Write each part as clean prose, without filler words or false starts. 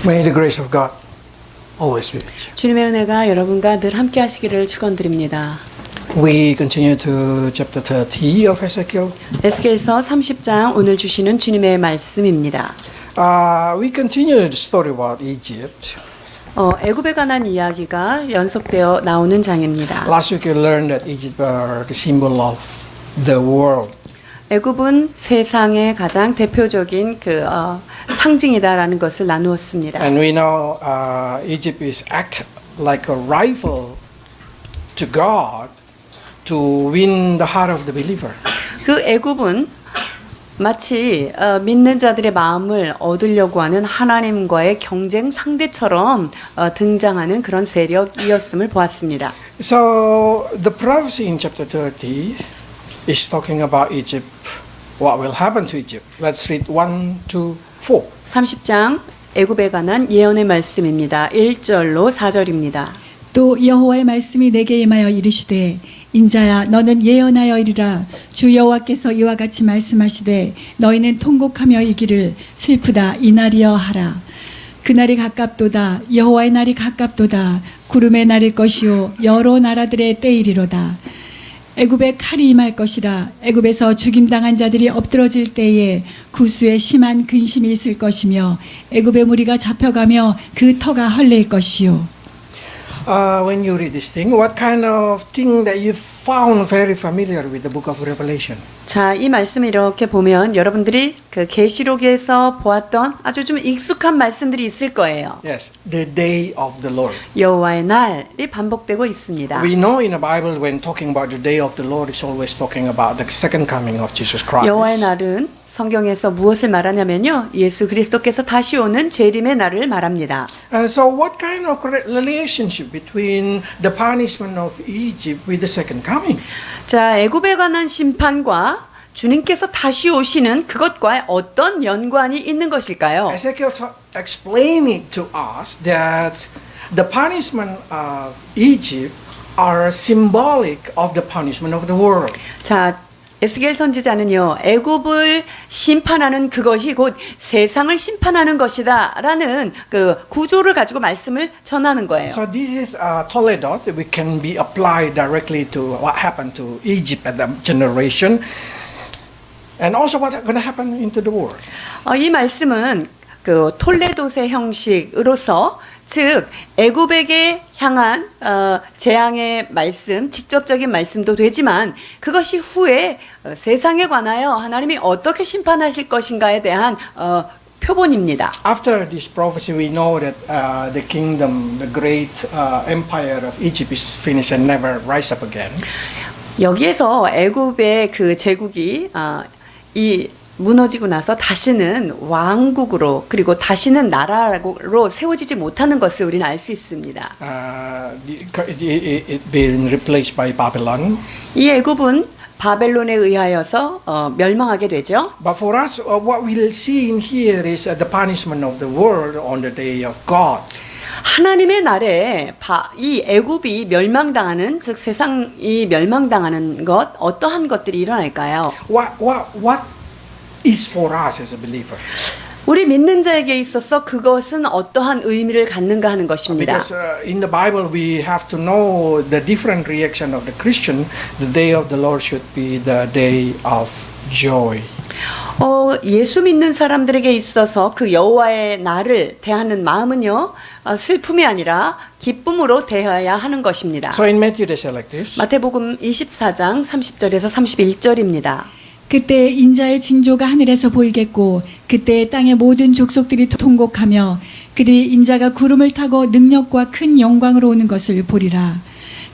May the grace of God always be with you. 주님의 은혜가 여러분과 늘 함께 하시기를 축원드립니다. We continue to chapter 30 of Ezekiel. 에스겔서 30장 오늘 주시는 주님의 말씀입니다. We continue the story about Egypt. 애굽에 관한 이야기가 연속되어 나오는 장입니다. Last week we learned that Egypt are the symbol of the world. 애굽은 세상의 가장 대표적인 상징이다라는 것을 나누었습니다. And we know Egypt is act like a rival to God to win the heart of the believer. 그 애굽은 마치 믿는 자들의 마음을 얻으려고 하는 하나님과의 경쟁 상대처럼 등장하는 그런 세력이었음을 보았습니다. So the prophecy in chapter 30 is talking about Egypt, what will happen to Egypt. Let's read 1 to 4. 30장 애굽에 관한 예언의 말씀입니다. 1절로 4절입니다. 또 여호와의 말씀이 내게 임하여 이르시되 인자야 너는 예언하여 이르라 주 여호와께서 이와 같이 말씀하시되 너희는 통곡하며 이기를 슬프다 이날이여 하라. 그날이 가깝도다 여호와의 날이 가깝도다 구름의 날일 것이요 여러 나라들의 때이리로다. 애굽에 칼이 임할 것이라. 애굽에서 죽임당한 자들이 엎드러질 때에 구수에 심한 근심이 있을 것이며 애굽의 무리가 잡혀가며 그 터가 헐레일 것이요. When you read this thing, what kind of thing that you found very familiar with the book of Revelation? 자, 이 말씀을 이렇게 보면 여러분들이 그 계시록에서 보았던 아주 좀 익숙한 말씀들이 있을 거예요. Yes, the day of the Lord. 여호와의 날이 반복되고 있습니다. We know in the Bible when talking about the day of the Lord is always talking about the second coming of Jesus Christ. 여호와의 날은 성경에서 무엇을 말하냐면요. 예수 그리스도께서 다시 오는 재림의 날을 말합니다. So what kind of relationship between the punishment of Egypt with the second coming? 자, 애굽에 관한 심판과 주님께서 다시 오시는 그것과 어떤 연관이 있는 것일까요? Ezekiel explaining to us that the punishment of Egypt are symbolic of the punishment of the world. 자, 에스겔 선지자는요, 애굽을 심판하는 그것이 곧 세상을 심판하는 것이다라는 그 구조를 가지고 말씀을 전하는 거예요. So this is Toledo that we can be applied directly to what happened to Egypt at that generation, and also what's going to happen into the world. 이 말씀은 그 톨레도세 형식으로서 즉 애굽에게 향한 재앙의 말씀, 직접적인 말씀도 되지만 그것이 후에 세상에 관하여 하나님이 어떻게 심판하실 것인가에 대한 표본입니다. After this prophecy, we know that the kingdom, the great empire of Egypt is finished and never rise up again. 여기에서 애굽의 그 제국이 이 무너지고 나서 다시는 왕국으로 그리고 다시는 나라로 세워지지 못하는 것을 우리는 알 수 있습니다. It been replaced by Babylon. 이 애굽은 바벨론에 의하여서 멸망하게 되죠. But for us, what we'll see in here is the punishment of the world on the day of God. 하나님의 날에 이 애굽이 멸망당하는 즉 세상이 멸망당하는 것 어떠한 것들이 일어날까요? What is for us as a believer? 우리 믿는 자에게 있어서 그것은 어떠한 의미를 갖는가 하는 것입니다. Because in the Bible we have to know the different reaction of the Christian. The day of the Lord should be the day of joy. 예수 믿는 사람들에게 있어서 그 여호와의 날을 대하는 마음은요 슬픔이 아니라 기쁨으로 대해야 하는 것입니다. So in Matthew they say like this. 마태복음 24장 30절에서 31절입니다. 그때 인자의 징조가 하늘에서 보이겠고 그때 땅의 모든 족속들이 통곡하며 그들이 인자가 구름을 타고 능력과 큰 영광으로 오는 것을 보리라.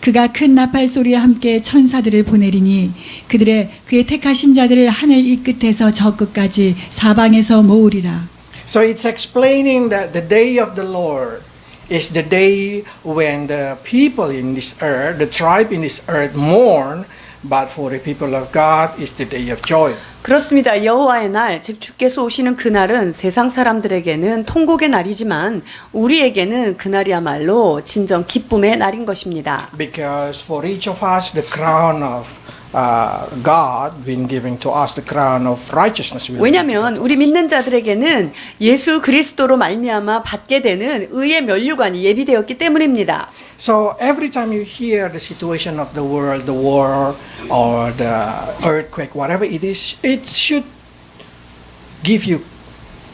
그가 큰 나팔 소리에 함께 천사들을 보내리니 그의 택하신 자들을 하늘 이 끝에서 저 끝까지 사방에서 모으리라. So it's explaining that the day of the Lord is the day when the people in this earth, the tribe in this earth mourn. But for the people of God, it's the day of joy. 그렇습니다. 여호와의 날, 즉 주께서 오시는 그날은 세상 사람들에게는 통곡의 날이지만 우리에게는 그날이야말로 진정 기쁨의 날인 것입니다. Because for each of us, the crown of God been giving to us the crown of righteousness. 왜냐하면 우리 믿는 자들에게는 예수 그리스도로 말미암아 받게 되는 의의 면류관이 예비되었기 때문입니다. So every time you hear the situation of the world, the war or the earthquake, whatever it is, it should give you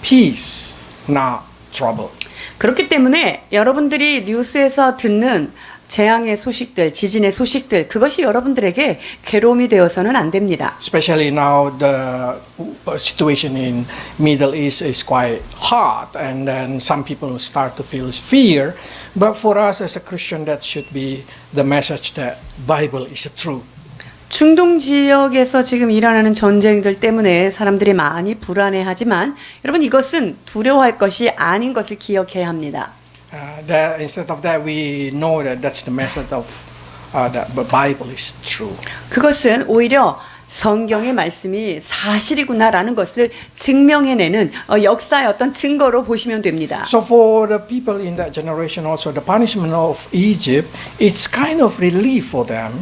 peace, not trouble. 그렇기 때문에 여러분들이 뉴스에서 듣는 재앙의 소식들, 지진의 소식들, 그것이 여러분들에게 괴로움이 되어서는 안 됩니다. Especially now the situation in Middle East is quite hot, and then some people start to feel fear. But for us as a Christian, that should be the message that Bible is true. 중동 지역에서 지금 일어나는 전쟁들 때문에 사람들이 많이 불안해하지만 여러분 이것은 두려워할 것이 아닌 것을 기억해야 합니다. That instead of that, we know that that's the message of that the Bible is true. 그것은 오히려 성경의 말씀이 사실이구나라는 것을 증명해내는 역사의 어떤 증거로 보시면 됩니다. So for the people in that generation, also the punishment of Egypt, it's kind of relief for them.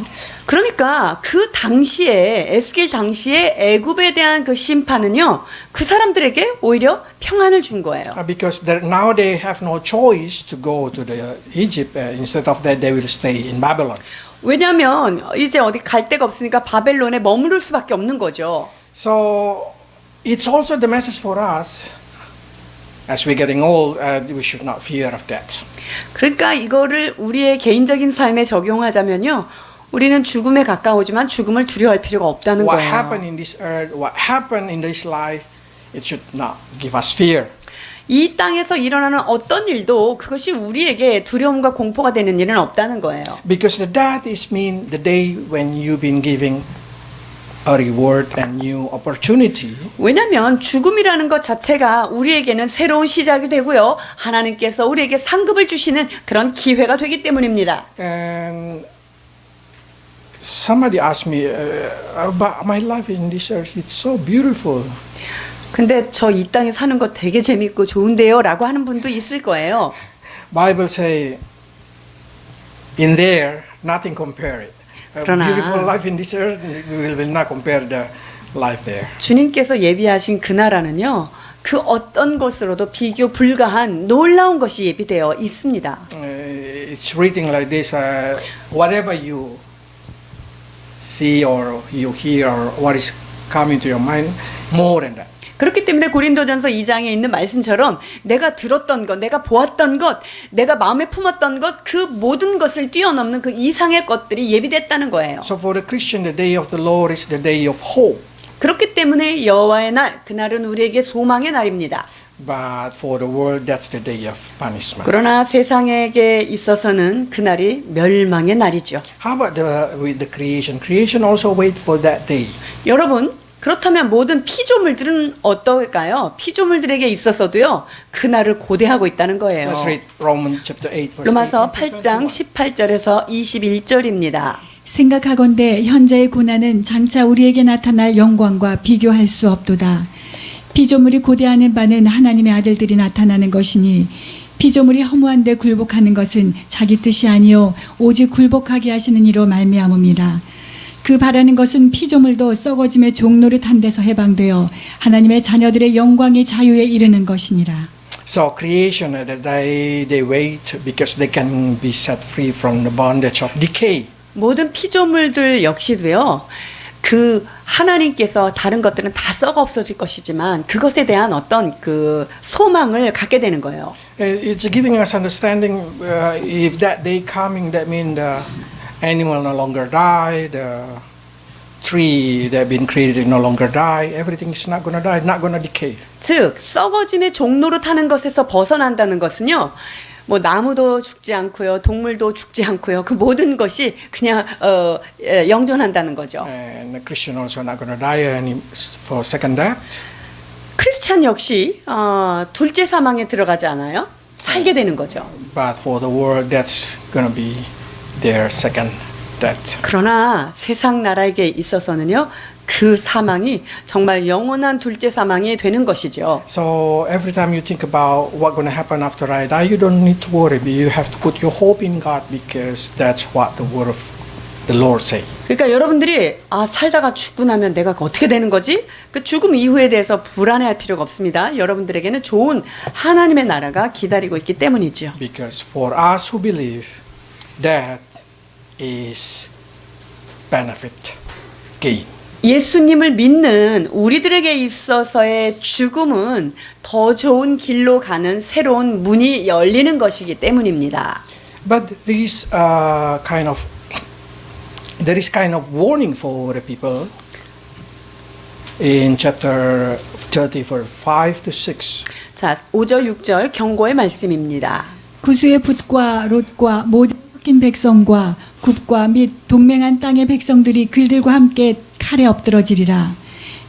그러니까 그 당시에 에스겔 당시에 애굽에 대한 그 심판은요 그 사람들에게 오히려 평안을 준 거예요. Because now they have no choice to go to the Egypt. Instead of that, they will stay in Babylon. 왜냐하면 이제 어디 갈 데가 없으니까 바벨론에 머무를 수밖에 없는 거죠. So it's also the message for us. As we're getting old, we should not fear of that. 그러니까 이거를 우리의 개인적인 삶에 적용하자면요. 우리는 죽음에 가까우지만 죽음을 두려워할 필요가 없다는 What 거예요. happened in this earth, what happened in this life, it should not give us fear. 이 땅에서 일어나는 어떤 일도 그것이 우리에게 두려움과 공포가 되는 일은 없다는 거예요. Because that is mean the day when you've been giving a reward and new opportunity. 왜냐하면 죽음이라는 것 자체가 우리에게는 새로운 시작이 되고요. 하나님께서 우리에게 상급을 주시는 그런 기회가 되기 때문입니다. And somebody asked me about my life in this earth. It's so beautiful. 근데 저 이 땅에 사는 거 되게 재밌고 좋은데요 라고 하는 분도 있을 거예요. Bible say in there nothing compare it. 그러나 Beautiful life in this earth we will not compare the life there. 주님께서 예비하신 그 나라는요. 그 어떤 것으로도 비교 불가한 놀라운 것이 예비되어 있습니다. It's reading like this. Whatever you see or you hear or what is coming to your mind, more than that. 그렇기 때문에 고린도전서 2장에 있는 말씀처럼 내가 들었던 것, 내가 보았던 것, 내가 마음에 품었던 것, 그 모든 것을 뛰어넘는 그 이상의 것들이 예비됐다는 거예요. So for the Christian, the day of the Lord is the day of hope. 그렇기 때문에 여호와의 날, 그날은 우리에게 소망의 날입니다. But for the world, that's the day of punishment. 그러나 세상에게 있어서는 그날이 멸망의 날이죠. How about with the creation? Creation also wait for that day. 여러분, 그렇다면 모든 피조물들은 어떨까요? 피조물들에게 있어서도요. 그날을 고대하고 있다는 거예요. Let's read Romans chapter 8 verse 로마서 18 8장 18절에서 21절입니다. 생각하건대 현재의 고난은 장차 우리에게 나타날 영광과 비교할 수 없도다. 피조물이 고대하는 바는 하나님의 아들들이 나타나는 것이니 피조물이 허무한데 굴복하는 것은 자기 뜻이 아니요 오직 굴복하게 하시는 이로 말미암음이라. 그 바라는 것은 피조물도 썩어짐의 종노릇한 데서 해방되어 하나님의 자녀들의 영광의 자유에 이르는 것이니라. So creation, they wait because they can be set free from the bondage of decay. 모든 피조물들 역시도요. 그 하나님께서 다른 것들은 다 썩어 없어질 것이지만 그것에 대한 어떤 그 소망을 갖게 되는 거예요. It's giving us understanding if that day coming, that means the animal no longer die, the tree that been created no longer die, everything is not going to die, not going to decay. 즉 썩어짐의 종로로 타는 것에서 벗어난다는 것은요. 뭐 나무도 죽지 않고요, 동물도 죽지 않고요. 그 모든 것이 그냥 영존한다는 거죠. And the Christian also not going to die for second death. 크리스찬 역시 둘째 사망에 들어가지 않아요. 살게 되는 거죠. But for the world, that's going to be their second death. 그러나 세상 나라에게 있어서는요. 그 사망이 정말 영원한 둘째 사망이 되는 것이죠. So every time you think about what's going to happen after I die, you don't need to worry. You have to put your hope in God because that's what the Word of the Lord say. 그러니까 여러분들이 살다가 죽고 나면 내가 어떻게 되는 거지? 그 죽음 이후에 대해서 불안해할 필요가 없습니다. 여러분들에게는 좋은 하나님의 나라가 기다리고 있기 때문이죠. Because for us who believe, death is benefit, gain. 예수님을 믿는 우리들에게 있어서의 죽음은 더 좋은 길로 가는 새로운 문이 열리는 것이기 때문입니다. But there is kind of warning for the people in chapter 30, verse 5 to 6. 자, 5절 6절 경고의 말씀입니다. 구스의 붓과 롯과 모든 섞인 백성과 굽과 및 동맹한 땅의 백성들이 그들과 함께 칼에 엎드러지리라.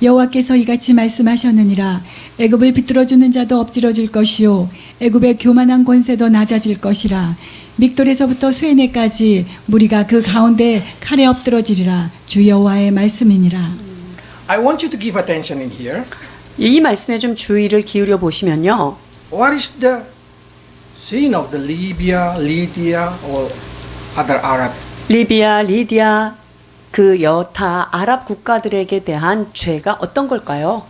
여호와께서 이같이 말씀하셨느니라. 애굽을 비틀어주는 자도 엎드러질 것이요 애굽의 교만한 권세도 낮아질 것이라. 믹돌에서부터 수에네까지 무리가 그 가운데 칼에 엎드러지리라. 주 여호와의 말씀이니라. I want you to give attention in here. 이 말씀에 좀 주의를 기울여 보시면요. What is the sin of the Libya, Lydia, or other Arab? 리비아, 리디아 그 여타 아랍 국가들에게 대한 죄가 어떤 걸까요?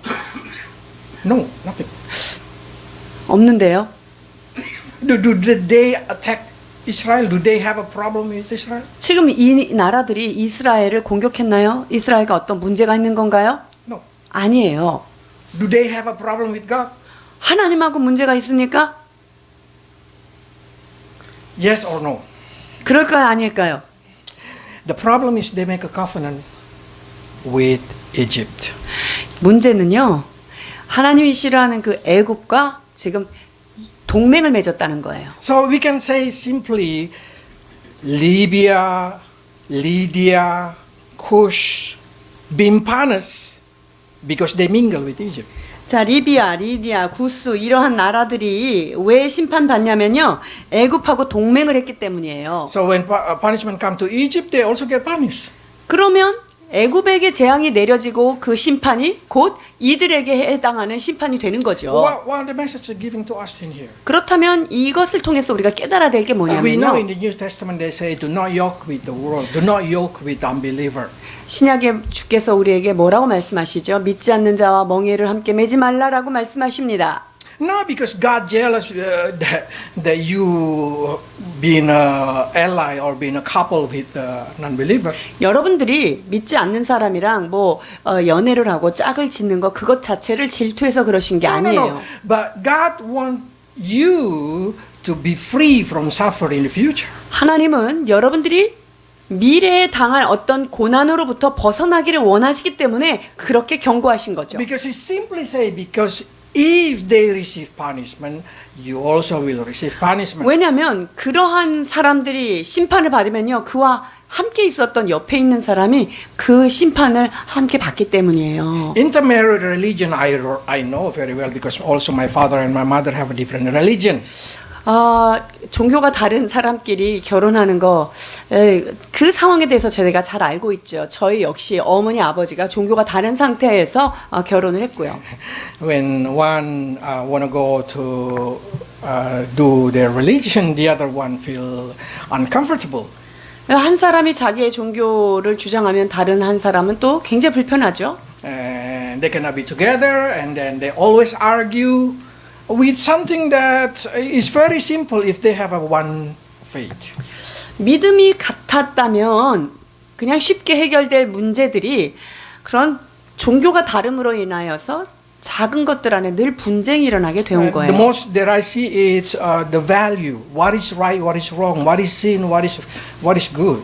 No, nothing. 없는데요. Do they attack Israel? Do they have a problem with Israel? 지금 이 나라들이 이스라엘을 공격했나요? 이스라엘과 어떤 문제가 있는 건가요? No. 아니에요. Do they have a problem with God? 하나님하고 문제가 있습니까? Yes or no? 그럴까요? 아닐까요? The problem is they make a covenant with Egypt. 문제는요. 하나님이 싫어하는 그 애굽과 지금 동맹을 맺었다는 거예요. So we can say simply Libya, Lydia, Cush, Bimpanus, because they mingle with Egypt. 자, 리비아, 리디아, 구스 이러한 나라들이 왜 심판받냐면요. 애굽하고 동맹을 했기 때문이에요. So when punishment come to Egypt, they also get punished. 그러면 애굽에게 재앙이 내려지고 그 심판이 곧 이들에게 해당하는 심판이 되는 거죠. What the message is giving to us in here? 그렇다면 이것을 통해서 우리가 깨달아야 될 게 We know in 뭐냐면요. the New Testament they say, do not yoke with the world, do not yoke with the unbeliever. 신약의 주께서 우리에게 뭐라고 말씀하시죠? 믿지 않는 자와 멍에를 함께 매지 말라라고 말씀하십니다. Not because God jealous that you being a ally or being a couple with a non-believer. 여러분들이 믿지 않는 사람이랑 연애를 하고 짝을 짓는 거 그것 자체를 질투해서 그러신 게 아니에요. But God want you to be free from suffering in the future. 하나님은 여러분들이 미래에 당할 어떤 고난으로부터 벗어나기를 원하시기 때문에 그렇게 경고하신 거죠. Because He simply say, because if they receive punishment, you also will receive punishment. 왜냐하면 그러한 사람들이 심판을 받으면요. 그와 함께 있었던 옆에 있는 사람이 그 심판을 함께 받기 때문이에요. Intermarried religion, I know very well because also my father and my mother have a different religion. 종교가 다른 사람끼리 결혼하는 그 상황에 대해서 저희가 잘 알고 있죠. 저희 역시 어머니 아버지가 종교가 다른 상태에서 결혼을 했고요. When one want to go to do their religion, the other one feel uncomfortable. 한 사람이 자기의 종교를 주장하면 다른 한 사람은 또 굉장히 불편하죠. And they cannot be together, and then they always argue with something that is very simple if they have a one faith. 믿음이 같았다면 그냥 쉽게 해결될 문제들이 그런 종교가 다름으로 인하여서 작은 것들 안에 늘 분쟁이 일어나게 되온 거예요. The most that I see is the value. What is right, what is wrong, what is sin, what is good.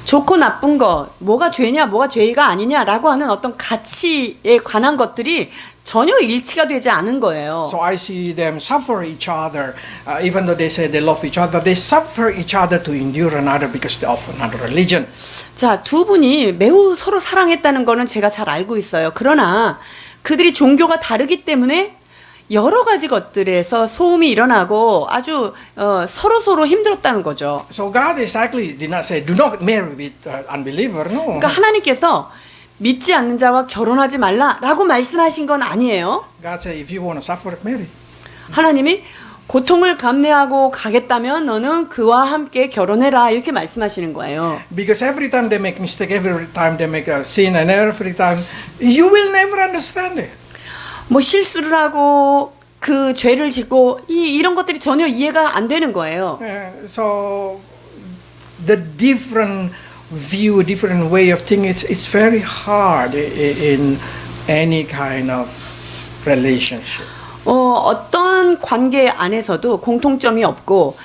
좋고 나쁜 것, 뭐가 죄냐, 뭐가 죄가 아니냐라고 하는 어떤 가치에 관한 것들이 전혀 일치가 되지 않은 거예요. So I see them suffer each other, even though they say they love each other, they suffer each other to endure another because of another religion. 자, 두 분이 매우 서로 사랑했다는 거는 제가 잘 알고 있어요. 그러나 그들이 종교가 다르기 때문에 여러 가지 것들에서 소음이 일어나고 아주 서로 힘들었다는 거죠. So God exactly did not say, do not marry with unbeliever. No. 그러니까 하나님께서 믿지 않는 자와 결혼하지 말라라고 말씀하신 건 아니에요. God said, if you want to suffer, marry. 하나님이 고통을 감내하고 가겠다면 너는 그와 함께 결혼해라 이렇게 말씀하시는 거예요. Because every time they make mistake, every time they make a sin, and every time you will never understand it. 뭐 실수를 하고 그 죄를 짓고 이런 것들이 전혀 이해가 안 되는 거예요. So the different view, different way of thinking, it's very hard in any kind of relationship. 어떤 관계 안에서도 공통점이 없고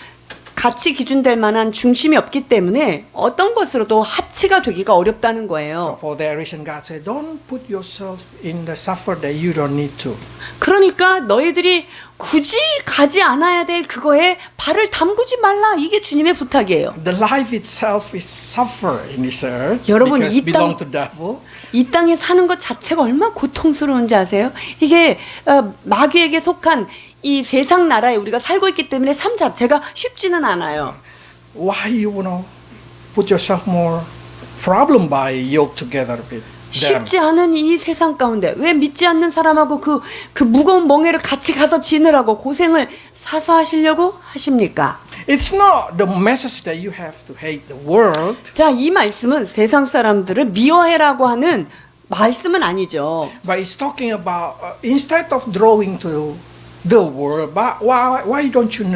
같이 기준될 만한 중심이 없기 때문에 어떤 것으로도 합치가 되기가 어렵다는 So 거예요. for that reason, God said, "Don't put yourself in the suffer that you don't need to." 그러니까 너희들이 굳이 가지 않아야 될 그거에 발을 담그지 말라. 이게 주님의 부탁이에요. The life itself is suffer in this earth 여러분, because 이 belong 땅- to devil. 이 땅에 사는 것 자체가 얼마나 고통스러운지 아세요? 이게 마귀에게 속한 이 세상 나라에 우리가 살고 있기 때문에 삶 자체가 쉽지는 않아요. Why you wanna put yourself more problem by yoke together with them? 쉽지 않은 이 세상 가운데 왜 믿지 않는 사람하고 그 무거운 멍에를 같이 가서 지느라고 고생을 사서 하시려고 하십니까? It's not the message that you have to hate the world, 자, 이 말씀은 세상 사람들을 미워해라고 하는 말씀은 아니죠. but it's talking about instead of drawing to the world, but why don't you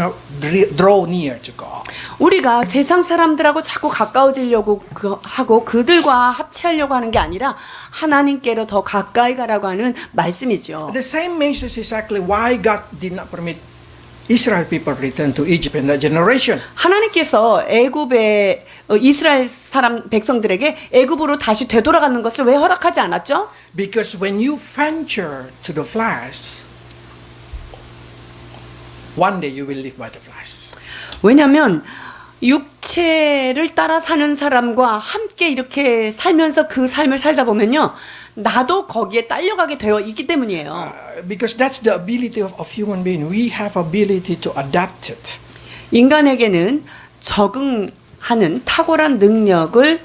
draw near to God? 우리가 세상 사람들하고 자꾸 가까워지려고 하고 그들과 합치하려고 하는 게 아니라 하나님께로 더 가까이 가라고 하는 말씀이죠. The same message is exactly why God did not permit Israel people return to Egypt in that generation. 하나님께서 애굽의 이스라엘 사람 백성들에게 애굽으로 다시 되돌아가는 것을 왜 허락하지 않았죠? Because when you venture to the flesh, one day you will live by the flesh. 왜냐하면 육체를 따라 사는 사람과 함께 이렇게 살면서 그 삶을 살다 보면요, 나도 거기에 딸려가게 되어 있기 때문이에요. Because that's the ability of human being. We have ability to adapt it. 인간에게는 적응하는 탁월한 능력을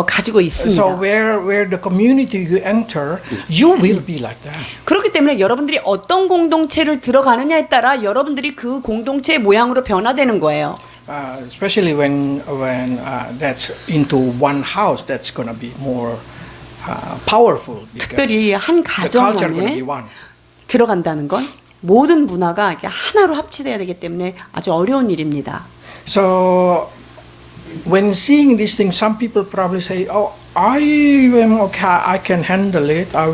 가지고 있습니다. So where the community you enter, you will be like that. 그렇기 때문에 여러분들이 어떤 공동체를 들어가느냐에 따라 여러분들이 그 공동체의 모양으로 변화되는 거예요. Especially when that's into one house, that's going to be more powerful. 특별히 한 The 가정 culture going to 안에 be one. 들어간다는 건 모든 문화가 이렇게 하나로 합치돼야 되기 때문에 아주 어려운 일입니다. So when seeing these things, some people probably say, "Oh, I am okay. I can handle it. I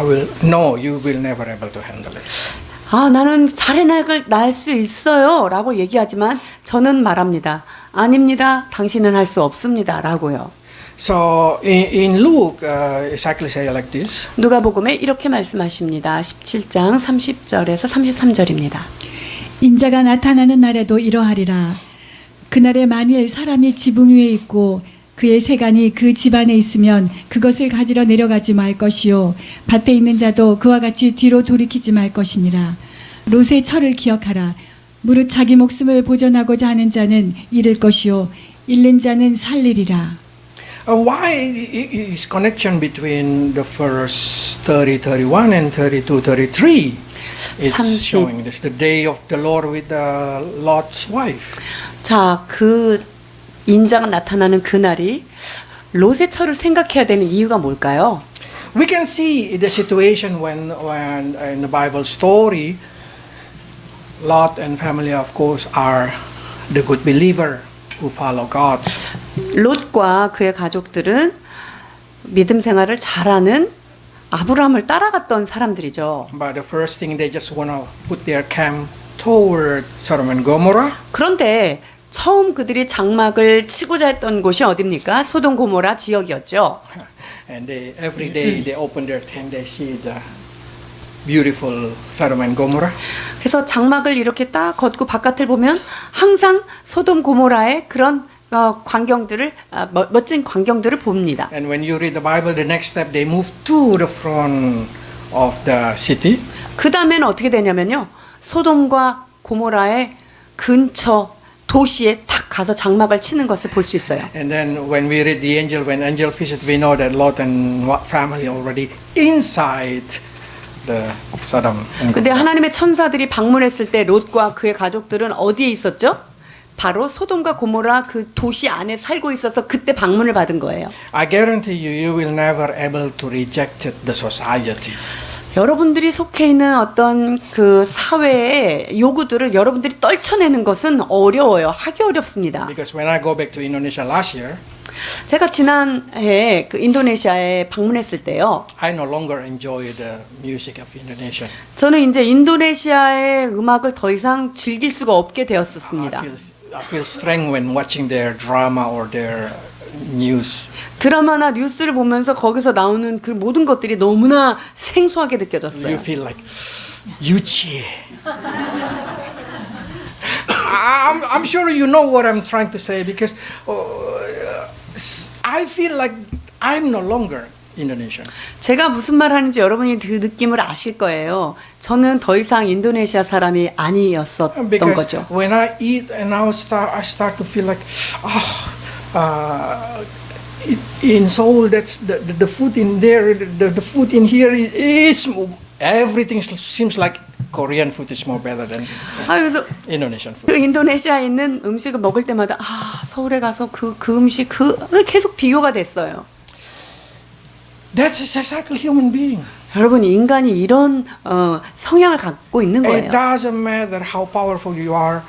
will." No, you will never able to handle it. 아, 나는 잘 해낼 수 있어요 라고 얘기하지만 저는 말합니다. 아닙니다. 당신은 할 수 없습니다 라고요. So in Luke, it's actually say like this. 누가복음에 이렇게 말씀하십니다. 17장 30절에서 33절입니다. 인자가 나타나는 날에도 이러하리라. 그날에 만일 사람이 지붕 위에 있고 그의 세간이 그 집안에 있으면 그것을 가지러 내려가지 말 것이요 밭에 있는 자도 그와 같이 뒤로 돌이키지 말 것이니라. 롯의 철을 기억하라. 무릇 자기 목숨을 보존하고자 하는 자는 잃을 것이요 잃는 자는 살리리라. Why is connection between the verse 30, 31 and 32, 33? It's 30. showing this, the day of the Lord with Lot's wife. 자, 그 인자가 나타나는 그날이 롯의 철을 생각해야 되는 이유가 뭘까요? We can see the situation when in the Bible story, Lot and family, of course, are the good believer who follow God. 롯과 그의 가족들은 믿음 생활을 잘하는 아브라함을 따라갔던 사람들이죠. But the first thing they just want to put their camp toward Sodom and Gomorrah. 그런데 처음 그들이 장막을 치고자 했던 곳이 어디입니까? 소돔 고모라 지역이었죠. And every day they open their tent, they see the beautiful Sodom and Gomorrah. 그래서 장막을 이렇게 딱 걷고 바깥을 보면 항상 소돔 고모라의 그런 광경들을 멋진 광경들을 봅니다. And when you read the Bible, the next step they move to the front of the city. 그 다음에는 어떻게 되냐면요, 소돔과 고모라의 근처 도시에 딱 가서 장막을 치는 것을 볼 수 있어요. And then when we read when angel visit, we know that Lot and family already inside the Sodom and 근데 Gomorrah. 하나님의 천사들이 방문했을 때 롯과 그의 가족들은 어디에 있었죠? 바로 소돔과 고모라 그 도시 안에 살고 있어서 그때 방문을 받은 거예요. I guarantee you, you will never able to reject the society. 여러분들이 속해 있는 어떤 그 사회의 요구들을 여러분들이 떨쳐내는 것은 어려워요. 하기 어렵습니다. Because when I go back to Indonesia last year, 제가 지난해 그 인도네시아에 방문했을 때요. I no longer enjoy the music of Indonesia. 저는 이제 인도네시아의 음악을 더 이상 즐길 수가 없게 되었었습니다. I feel strength when watching their drama or their news. 드라마나 뉴스를 보면서 거기서 나오는 그 모든 것들이 너무나 생소하게 You 느껴졌어요. feel like 유치해. I'm sure you know what I'm trying to say because I feel like I'm no longer Indonesian. 제가 무슨 말 하는지 여러분이 그 느낌을 아실 거예요. 저는 더 이상 인도네시아 사람이 아니었었던 Because 거죠. when I eat and I start to feel like, in Seoul, that's the food in there, the food in here is everything seems like Korean food is more better than 그래서 Indonesian 그 food. 인도네시아에 있는 음식을 먹을 때마다 서울에 가서 그 음식 계속 비교가 됐어요. That's exactly human being. 여러분 인간이 이런 성향을 갖고 있는 It 거예요. doesn't matter how powerful you are.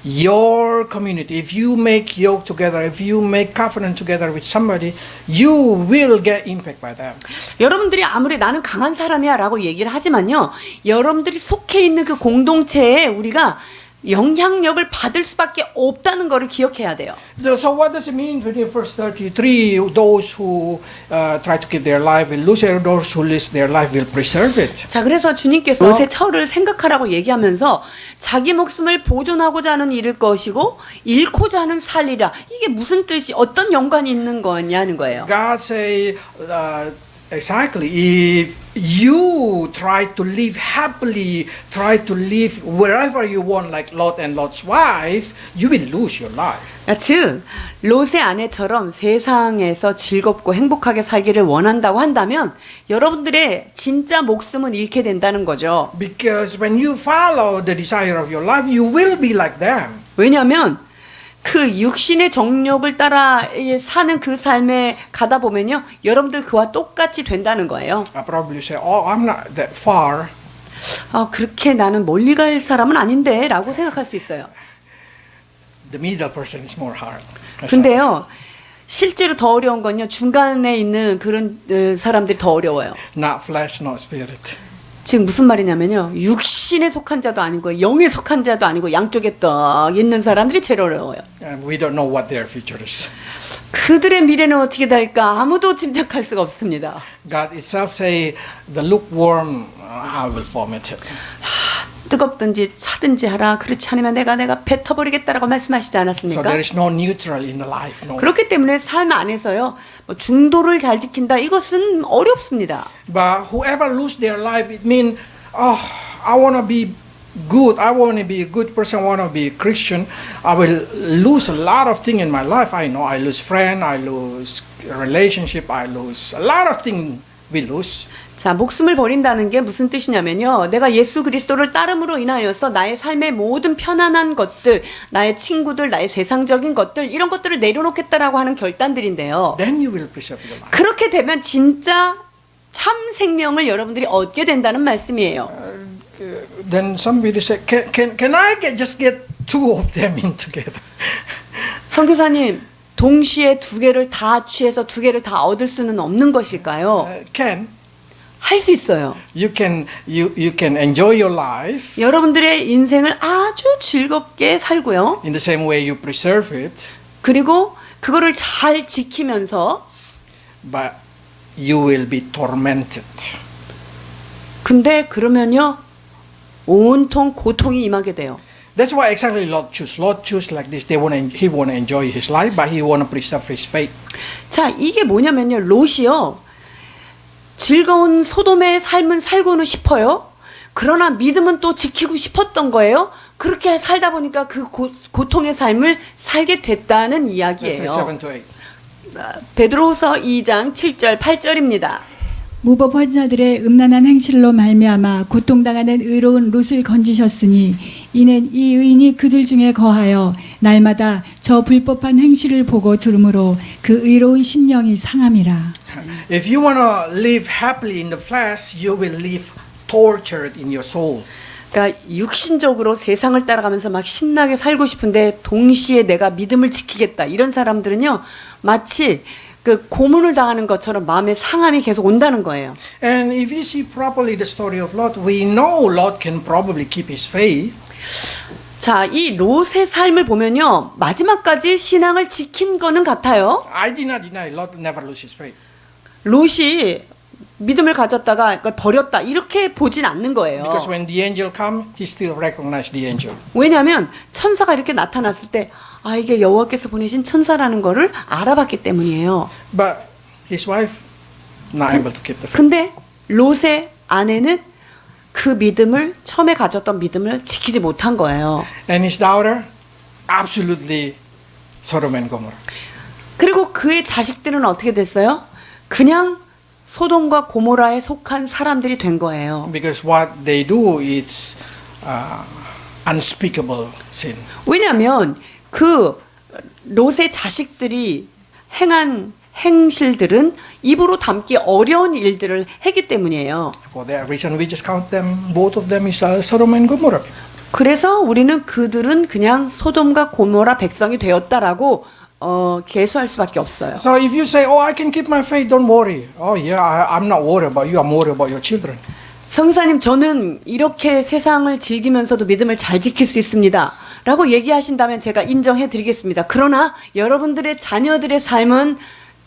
Your community, if you make yoke together, if you make covenant together with somebody, you will get impact by them. 여러분들이 아무리 나는 강한 사람이야 라고 얘기를 하지만요. 여러분들이 속해 있는 그 공동체에 우리가 영향력을 받을 수밖에 없다는 것을 기억해야 돼요. So what does it mean in verse 33? Those who try to keep their life will lose it. Those who lose their life will preserve it. 자, 그래서 주님께서 롯의 처를 생각하라고 얘기하면서 자기 목숨을 보존하고자 하는 잃을 것이고 잃고자 하는 살리라. 이게 무슨 뜻이 어떤 연관이 있는 거냐는 거예요. God say exactly if you try to live happily, try to live wherever you want, like Lot and Lot's wife, you will lose your life. 즉 롯의 아내처럼 세상에서 즐겁고 행복하게 살기를 원한다고 한다면 여러분들의 진짜 목숨은 잃게 된다는 거죠. Because when you follow the desire of your life, you will be like them. 왜냐하면 그 육신의 정욕을 따라 사는 그 삶에 가다 보면요, 여러분들 그와 똑같이 된다는 거예요. I probably say, "Oh, I'm not that far." 그렇게 나는 멀리 갈 사람은 아닌데라고 생각할 수 있어요. The middle person is more hard. 근데요, 실제로 더 어려운 건요, 중간에 있는 그런 사람들이 더 어려워요. Not flesh, not spirit. 지금 무슨 말이냐면요, 육신에 속한 자도 아니고 영에 속한 자도 아니고 양쪽에 떡 있는 사람들이 제일 어려워요. And we don't know what their future is. 그들의 미래는 어떻게 될까 아무도 짐작할 수가 없습니다. God itself say, "The lukewarm, I will vomit it." 뜨겁든지 차든지 하라. 그렇지 않으면 내가 뱉어버리겠다라고 말씀하시지 So 않았습니까? there is no neutral in the life. No. 그렇기 때문에 삶 안에서요, 뭐 중도를 잘 지킨다 이것은 어렵습니다. But whoever lose their life, it means, I want to be good. I want to be a good person. I want to be a Christian. I will lose a lot of things in my life. I know I lose friend. I lose relationship. I lose a lot of things. We lose. 자, 목숨을 버린다는 게 무슨 뜻이냐면요, 내가 예수 그리스도를 따름으로 인하여서 나의 삶의 모든 편안한 것들, 나의 친구들, 나의 세상적인 것들, 이런 것들을 내려놓겠다라고 하는 결단들인데요. Then you will preserve your life. 그렇게 되면 진짜 참 생명을 여러분들이 얻게 된다는 말씀이에요. Then somebody say, can I just get two of them in together? 선교사님, 동시에 두 개를 다 취해서 두 개를 다 얻을 수는 없는 것일까요? Can. 할 수 있어요. You can enjoy your life 여러분들의 인생을 아주 즐겁게 살고요. in the same way you preserve it, 그리고 그거를 잘 지키면서, but you will be tormented. 근데 그러면요, 온통 고통이 임하게 돼요. That's why exactly Lot choose. Lot choose like this. He want to enjoy his life, but he want to preserve his faith. 자, 이게 뭐냐면요, 롯이요, 즐거운 소돔의 삶은 살고는 싶어요. 그러나 믿음은 또 지키고 싶었던 거예요. 그렇게 살다 보니까 그 고통의 삶을 살게 됐다는 Verses 이야기예요. 7 to 8. 베드로후서 2장 7절 8절입니다. 무법한 자들의 음란한 행실로 말미암아 고통당하는 의로운 롯을 건지셨으니 이는 이 의인이 그들 중에 거하여 날마다 저 불법한 행실을 보고 들으므로 그 의로운 심령이 상함이라. If you want to live happily in the flesh, you will live tortured in your soul. 그러니까 육신적으로 세상을 따라가면서 막 신나게 살고 싶은데 동시에 내가 믿음을 지키겠다 이런 사람들은요 마치 그 고문을 당하는 것처럼 마음의 상함이 계속 온다는 거예요. And if you see properly the story of Lot, we know Lot can probably keep his faith. 자, 이 롯의 삶을 보면요 마지막까지 신앙을 지킨 거는 같아요. I did not deny Lot never lose his faith. 롯이 믿음을 가졌다가 그걸 버렸다 이렇게 보진 않는 거예요. Because when the angel come, he still recognized the angel. 왜냐하면 천사가 이렇게 나타났을 때 아 이게 여호와께서 보내신 천사라는 거를 알아봤기 때문이에요. But his wife not able to keep the faith. 근데 롯의 아내는 그 믿음을 처음에 가졌던 믿음을 지키지 못한 거예요. And his daughter, absolutely Sodom and Gomorrah. 그리고 그의 자식들은 어떻게 됐어요? 그냥 소돔과 고모라에 속한 사람들이 된 거예요. Because what they do is unspeakable sin. 왜냐하면 그 롯의 자식들이 행한 행실들은 입으로 담기 어려운 일들을 했기 때문이에요. For that reason, we just count them. Both of them is Sodom and Gomorrah. 그래서 우리는 그들은 그냥 소돔과 고모라 백성이 되었다라고 계수할 수밖에 없어요. So if you say, "Oh, I can keep my faith," don't worry. Oh yeah, I'm not worried about you. I'm worried about your children. 성사님 저는 이렇게 세상을 즐기면서도 믿음을 잘 지킬 수 있습니다. 라고 얘기하신다면 제가 인정해 드리겠습니다. 그러나 여러분들의 자녀들의 삶은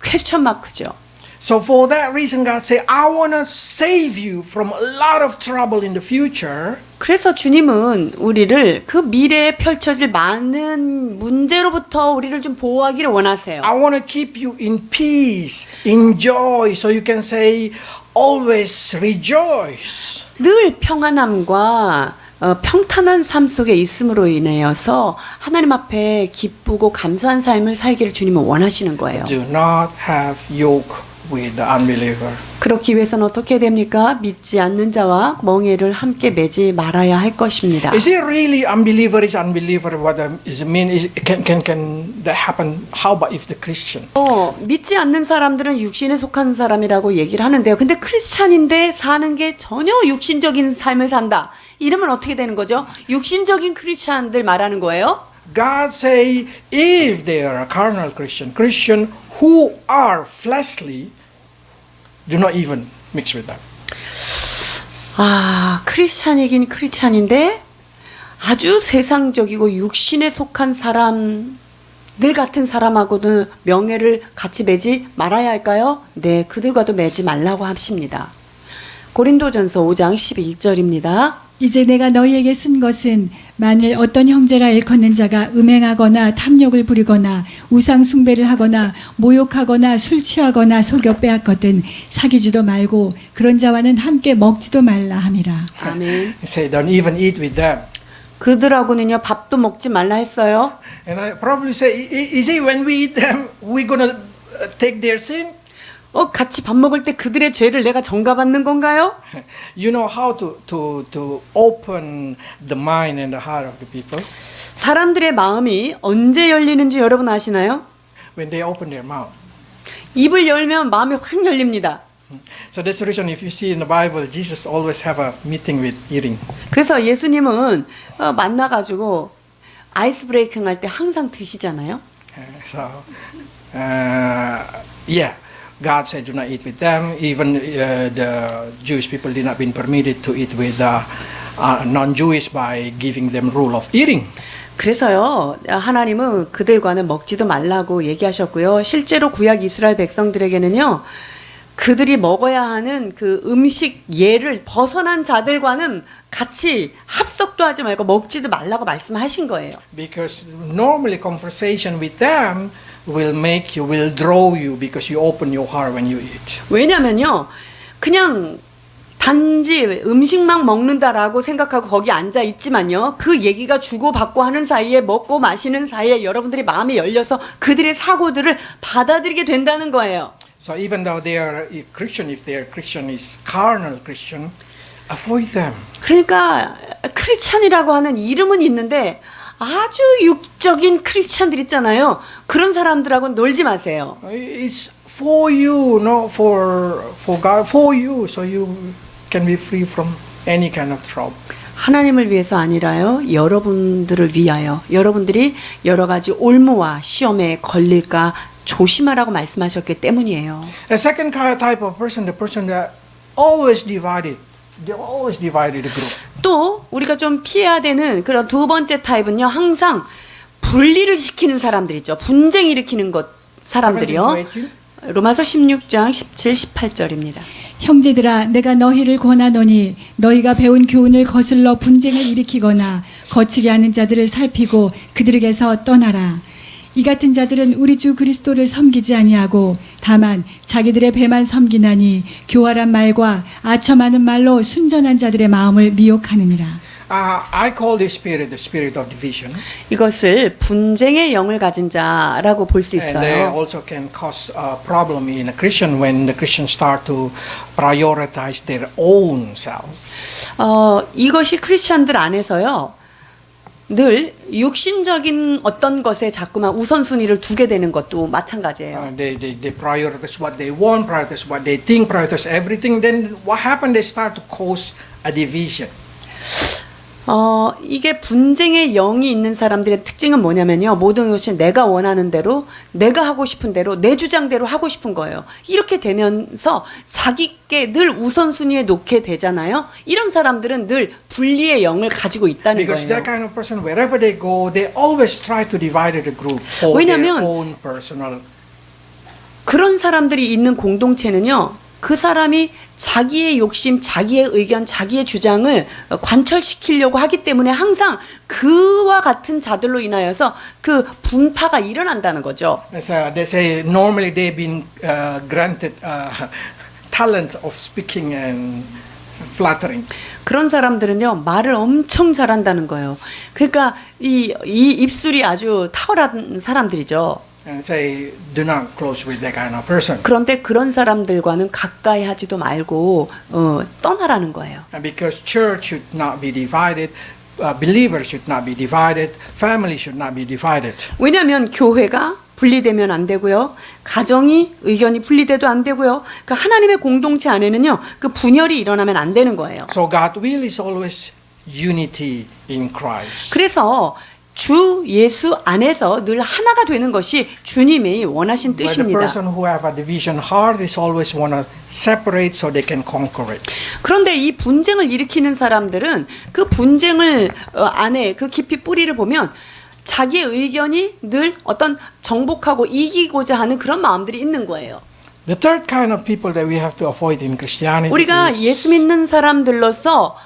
퀘스천 마크죠. So for that reason, God said, "I want to save you from a lot of trouble in the future." 그래서 주님은 우리를 그 미래에 펼쳐질 많은 문제로부터 우리를 좀 보호하기를 원하세요. I want to keep you in peace, in joy, so you can say, "Always rejoice." 늘 평안함과 평탄한 삶 속에 있음으로 인하여서 하나님 앞에 기쁘고 감사한 삶을 살기를 주님은 원하시는 거예요. Do not have yoke with the unbeliever. 그렇기 위해서는 어떻게 됩니까? 믿지 않는 자와 멍에를 함께 매지 말아야 할 것입니다. Is it really unbeliever is unbeliever? What does it mean? Can that happen? How about if the Christian? 믿지 않는 사람들은 육신에 속한 사람이라고 얘기를 하는데요. 근데 크리스찬인데 사는 게 전혀 육신적인 삶을 산다. 이러면 어떻게 되는 거죠? 육신적인 크리스찬들 말하는 거예요. God say if they are a carnal Christian who are fleshly, do not even mix with them. 크리스찬이긴 크리스찬인데 아주 세상적이고 육신에 속한 사람들 같은 사람하고도 명예를 같이 맺지 말아야 할까요? 네, 그들과도 맺지 말라고 하십니다. 고린도전서 5장 11절입니다. 이제 내가 너희에게 쓴 것은 만일 어떤 형제라 일컫는 자가 음행하거나 탐욕을 부리거나 우상 숭배를 하거나 모욕하거나 술 취하거나 속여 빼앗거든 사귀지도 말고 그런 자와는 함께 먹지도 말라 함이라. 아멘. He say don't even eat with them. 그들하고는요 밥도 먹지 말라 했어요. And I probably say, is it when we eat them, we're gonna take their sin? 같이 밥 먹을 때 그들의 죄를 내가 전가받는 건가요? You know how to open the mind and the heart of the people? 사람들의 마음이 언제 열리는지 여러분 아시나요? When they open their mouth. 입을 열면 마음이 확 열립니다. So that's the reason if you see in the Bible, Jesus always have a meeting with eating. 그래서 예수님은 만나가지고 아이스 브레이킹 할 때 항상 드시잖아요. Yeah. God said, "Do not eat with them." Even the Jewish people did not been permitted to eat with non-Jewish by giving them rule of eating. 그래서요 하나님은 그들과는 먹지도 말라고 얘기하셨고요. 실제로 구약 이스라엘 백성들에게는요 그들이 먹어야 하는 그 음식 예를 벗어난 자들과는 같이 합석도 하지 말고 먹지도 말라고 말씀하신 거예요. Because normally conversation with them will draw you because you open your heart when you eat. 왜냐면요 그냥 단지 음식만 먹는다라고 생각하고 거기 앉아 있지만요 그 얘기가 주고받고 하는 사이에 먹고 마시는 사이에 여러분들이 마음이 열려서 그들의 사고들을 받아들이게 된다는 거예요. So even though they are a Christian, if their Christian is carnal Christian, avoid them. 그러니까 크리스찬이라고 하는 이름은 있는데 아주 육적인 크리스찬들 있잖아요. 그런 사람들하고 놀지 마세요. It's for you, not for God, for you, so you can be free from any kind of trouble. 하나님을 위해서 아니라요. 여러분들을 위하여. 여러분들이 여러 가지 올무와 시험에 걸릴까 조심하라고 말씀하셨기 때문이에요. A second type of person, the person that always divided. They always divided the group. 또 우리가 좀 피해야 되는 그런 두 번째 타입은요. 항상 분리를 시키는 사람들 있죠. 분쟁 일으키는 것 사람들이요. 로마서 16장 17, 18절입니다. 형제들아 내가 너희를 권하노니 너희가 배운 교훈을 거슬러 분쟁을 일으키거나 거치게 하는 자들을 살피고 그들에게서 떠나라. 이 같은 자들은 우리 주 그리스도를 섬기지 아니하고 다만 자기들의 배만 섬기나니 교활한 말과 아첨하는 말로 순전한 자들의 마음을 미혹하느니라. I call this spirit the spirit of division. 이것을 분쟁의 영을 가진 자라고 볼 수 And they 있어요. also can cause a problem in a Christian when the Christians start to prioritize their own self. 이것이 크리스천들 안에서요. 늘 육신적인 어떤 것에 자꾸만 우선순위를 두게 되는 것도 마찬가지예요. They prioritize what they want, prioritize what they think, prioritize everything. Then what happened? They start to cause a division. 이게 분쟁의 영이 있는 사람들의 특징은 뭐냐면요. 모든 것이 내가 원하는 대로, 내가 하고 싶은 대로, 내 주장대로 하고 싶은 거예요. 이렇게 되면서 자기께 늘 우선순위에 놓게 되잖아요. 이런 사람들은 늘 분리의 영을 가지고 있다는 Because 거예요. that kind of person, wherever they go, they always try to divide the group for 왜냐면 their own personal. 그런 사람들이 있는 공동체는요. 그 사람이 자기의 욕심, 자기의 의견, 자기의 주장을 관철시키려고 하기 때문에 항상 그와 같은 자들로 인하여서 그 분파가 일어난다는 거죠. They say normally they've been granted talent of speaking and flattering. 그런 사람들은요 말을 엄청 잘한다는 거예요. 그러니까 이 입술이 아주 탁월한 사람들이죠. And say, do not close with that kind of person. 그런데 그런 사람들과는 가까이 하지도 말고 떠나라는 거예요. And because church should not be divided, believers should not be divided, family should not be divided. 왜냐하면 교회가 분리되면 안 되고요. 가정이 의견이 분리돼도 안 되고요. 그 하나님의 공동체 안에는요. 그 분열이 일어나면 안 되는 거예요. So God's will is always unity in Christ. 그래서 주 예수 안에서 늘 하나가 되는 것이 주님이 원하신 But the 뜻입니다. person who have a division heart is always want to separate so they can conquer it. 그런데 이 분쟁을 일으키는 사람들은 그 분쟁을 안에 그 깊이 뿌리를 보면 자기의 의견이 늘 어떤 정복하고 이기고자 하는 그런 마음들이 있는 거예요. The third kind of people that we have to avoid in Christianity 우리가 is 예수 믿는 사람들로서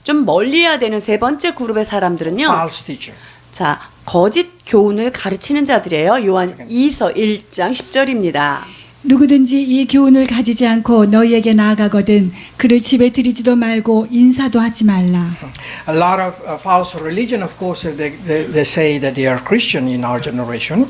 좀 멀리해야 되는 세 번째 그룹의 사람들은요. false teacher. 자, 거짓 교훈을 가르치는 자들이에요. 요한 2서 1장 10절입니다. 누구든지 이 교훈을 가지지 않고 너희에게 나아가거든 그를 집에 들이지도 말고 인사도 하지 말라. A lot of false religion, of course, they say that they are Christian in our generation.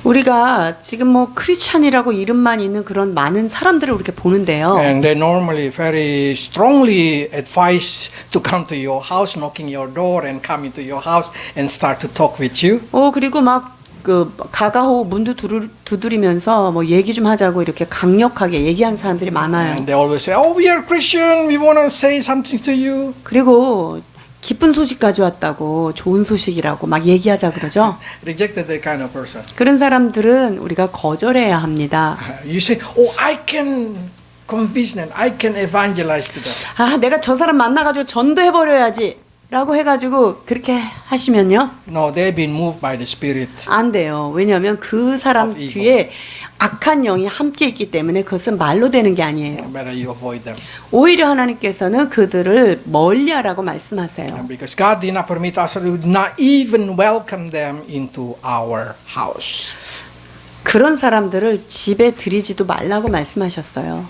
우리가 지금 뭐 크리스찬이라고 이름만 있는 그런 많은 사람들을 이렇게 보는데요. And they normally very strongly advise to come to your house, knocking your door and come into your house and start to talk with you. 그리고 막 그 가가호 문도 두드리면서 뭐 얘기 좀 하자고 이렇게 강력하게 얘기하는 사람들이 많아요. And they always say, "Oh, we are Christian. We want to say something to you." 그리고 기쁜 소식 가져왔다고 좋은 소식이라고 막 얘기하자 그러죠. Rejected that kind of person. 그런 사람들은 우리가 거절해야 합니다. You say, "Oh, I can convince them. I can evangelize to them." 아, 내가 저 사람 만나가지고 전도해버려야지 라고 해가지고 그렇게 하시면요. No, they've been moved by the Spirit. 안 돼요. 왜냐하면 그 사람 Of evil. 뒤에 악한 영이 함께 있기 때문에 그것은 말로 되는 게 아니에요. Better you avoid them. 오히려 하나님께서는 그들을 멀리하라고 말씀하세요. Because God did not permit us, we would not even welcome them into our house. 그런 사람들을 집에 들이지도 말라고 말씀하셨어요.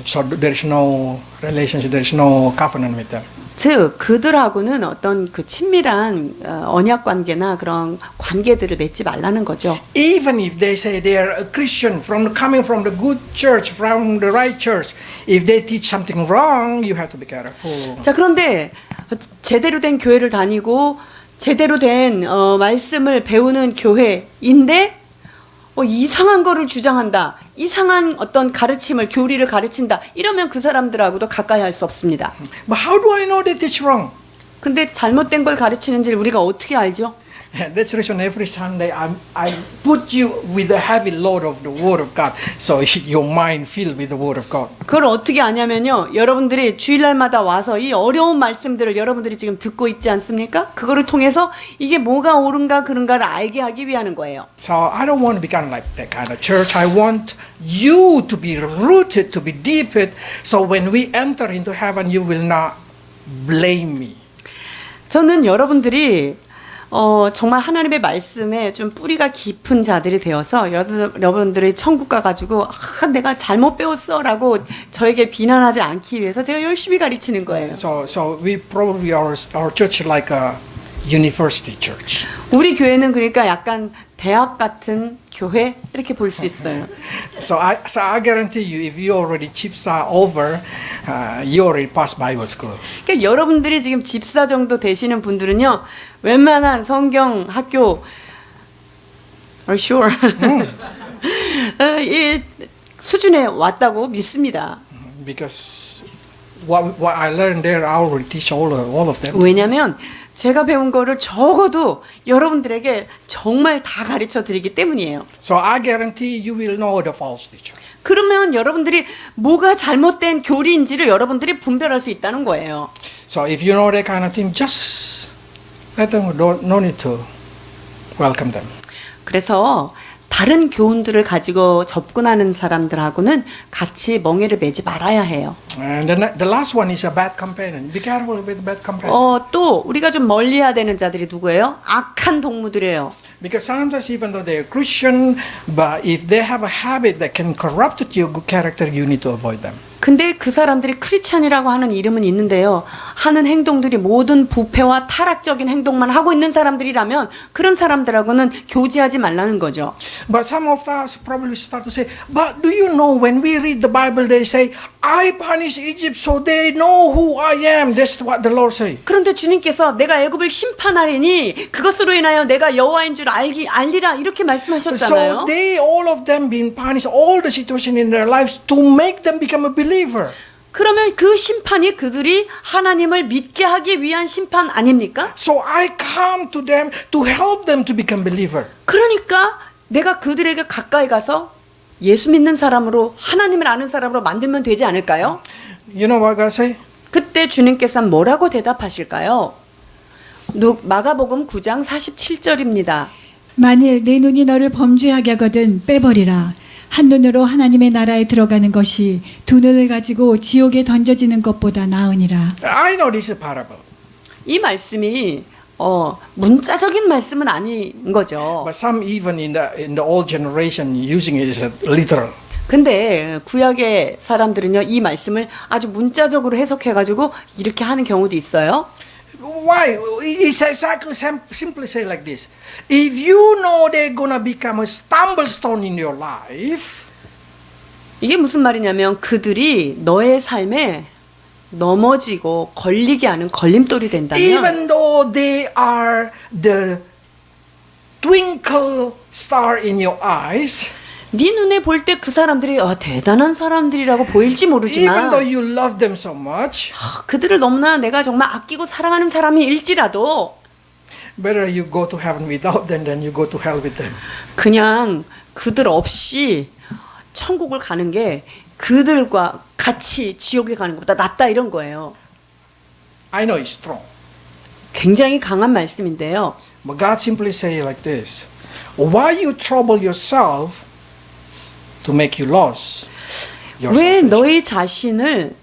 So there is no relationship, there is no covenant with them. 즉 그들하고는 어떤 그 친밀한 언약 관계나 그런 관계들을 맺지 말라는 거죠. Even if they say they are a Christian coming from the good church, from the right church, if they teach something wrong, you have to be careful. 자, 그런데 제대로 된 교회를 다니고 제대로 된 말씀을 배우는 교회인데 이상한 거를 주장한다. 이상한 어떤 가르침을 교리를 가르친다. 이러면 그 사람들하고도 가까이 할 수 없습니다. But how do I know that it's wrong? 근데 잘못된 걸 가르치는지를 우리가 어떻게 알죠? That's the reason every Sunday I put you with the heavy load of the Word of God, so your mind filled with the Word of God. 그걸 어떻게 아냐면요. 여러분들이 주일날마다 와서 이 어려운 말씀들을 여러분들이 지금 듣고 있지 않습니까? 그거를 통해서 이게 뭐가 옳은가 그른가를 알게 하기 위한 거예요. So I don't want to become like that kind of church. I want you to be rooted, to be deeped, so when we enter into heaven, you will not blame me. 저는 여러분들이 정말 하나님의 말씀에 좀 뿌리가 깊은 자들이 되어서 여러분들이 천국 가가지고 내가 잘못 배웠어라고 저에게 비난하지 않기 위해서 제가 열심히 가르치는 거예요. So we probably our church like a university church. 우리 교회는 그러니까 약간 대학 같은 교회 이렇게 볼 수 있어요. So I guarantee you, if you already 집사 over, you already passed Bible school. 그러니까 여러분들이 지금 집사 정도 되시는 분들은요, 웬만한 성경 학교, are sure, 이 수준에 왔다고 믿습니다. Because what I learned there, I already teach all of them. 왜냐하면 제가 배운 거를 적어도 여러분들에게 정말 다 가르쳐 드리기 때문이에요. So I guarantee you will know the false teacher. 그러면 여러분들이 뭐가 잘못된 교리인지를 여러분들이 분별할 수 있다는 거예요. So if you know that kind of thing, just let them go. No need to welcome them. 그래서 다른 교훈들을 가지고 접근하는 사람들하고는 같이 멍에를 매지 말아야 해요. And the last one is a bad companion. Be careful with bad companion. 또 우리가 좀 멀리해야 되는 자들이 누구예요? 악한 동무들이에요. Because sometimes even though they are Christian, but if they have a habit that can corrupt your good character, you need to avoid them. 근데 그 사람들이 크리스찬이라고 하는 이름은 있는데요. 하는 행동들이 모든 부패와 타락적인 행동만 하고 있는 사람들이라면 그런 사람들하고는 교제하지 말라는 거죠. But some of us probably start to say, but do you know when we read the Bible, they say, I punish Egypt so they know who I am. That's what the Lord say. 그런데 주님께서 내가 애굽을 심판하리니 그것으로 인하여 내가 여호와인 줄 알리라 이렇게 말씀하셨잖아요. So they, all of them being punished, all the situation in their lives to make them become a believer. 그러면 그 심판이 그들이 하나님을 믿게 하기 위한 심판 아닙니까? So I come to them to help them to become believer. 그러니까 내가 그들에게 가까이 가서 예수 믿는 사람으로 하나님을 아는 사람으로 만들면 되지 않을까요? You know what God say? 그때 주님께서 뭐라고 대답하실까요? 마가복음 9장 47절입니다. 만일 내 눈이 너를 범죄하게 하거든 빼버리라. 한 눈으로 하나님의 나라에 들어가는 것이 두 눈을 가지고 지옥에 던져지는 것보다 나으니라. I know this is a parable. 이 말씀이 문자적인 말씀은 아닌 거죠. But some even in the old generation using it as a literal. 근데 구약의 사람들은요 이 말씀을 아주 문자적으로 해석해가지고 이렇게 하는 경우도 있어요. Why? It's exactly simply say like this. If you know they're gonna become a stumble stone in your life, 이게 무슨 말이냐면 그들이 너의 삶에 넘어지고 걸리게 하는 걸림돌이 된다면 even though they are the twinkle star in your eyes, 네 눈에 볼 때 그 사람들이 대단한 사람들이라고 보일지 even 모르지만 though you love them so much, 그들을 너무나 내가 정말 아끼고 사랑하는 사람일지라도 better you go to heaven without them than you go to hell with them. 그냥 그들 없이 천국을 가는 게 그들과 같이 지옥에 가는 것보다 낫다 이런 거예요. I know it's strong, 굉장히 강한 말씀인데요. but God simply say like this: Why you trouble yourself to make you lose your 왜 salvation? 너희 자신을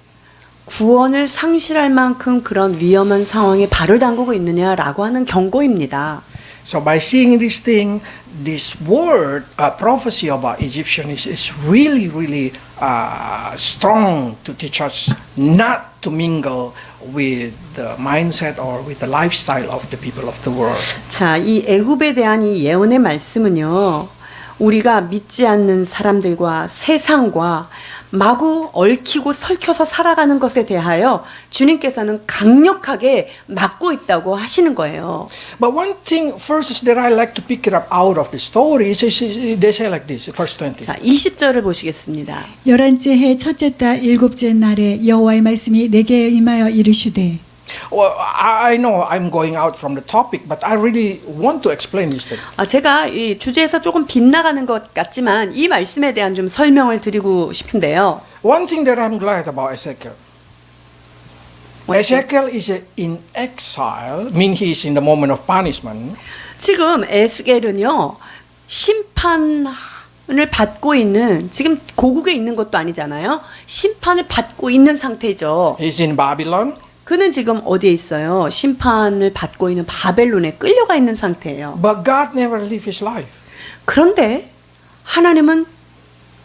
구원을 상실할 만큼 그런 위험한 상황에 발을 담그고 있느냐라고 하는 경고입니다. So by seeing this thing, this word, prophecy about Egyptian is really strong to teach us not to mingle with the mindset or with the lifestyle of the people of the world. 자, 이 애굽에 대한 이 예언의 말씀은요. 우리가 믿지 않는 사람들과 세상과 마구 얽히고 설켜서 살아가는 것에 대하여 주님께서는 강력하게 막고 있다고 하시는 거예요. But one thing first is that I like to pick it up out of the story. They say like this, verse 20. 자, 20절을 보시겠습니다. 11째 해 첫째 달 7째 날에 여호와의 말씀이 내게 임하여 이르시되 Well, I know I'm going out from the topic, but I really want to explain this thing. 제가 이 주제에서 조금 빗나가는 것 같지만 이 말씀에 대한 좀 설명을 드리고 싶은데요. One thing that I'm glad about Ezekiel. Ezekiel is in exile, mean he is in the moment of punishment. 지금 에스겔은요. 심판을 받고 있는 지금 고국에 있는 것도 아니잖아요. 심판을 받고 있는 상태죠. He's in Babylon. 그는 지금 어디에 있어요? 심판을 받고 있는 바벨론에 끌려가 있는 상태예요. But God never lived his life. 그런데 하나님은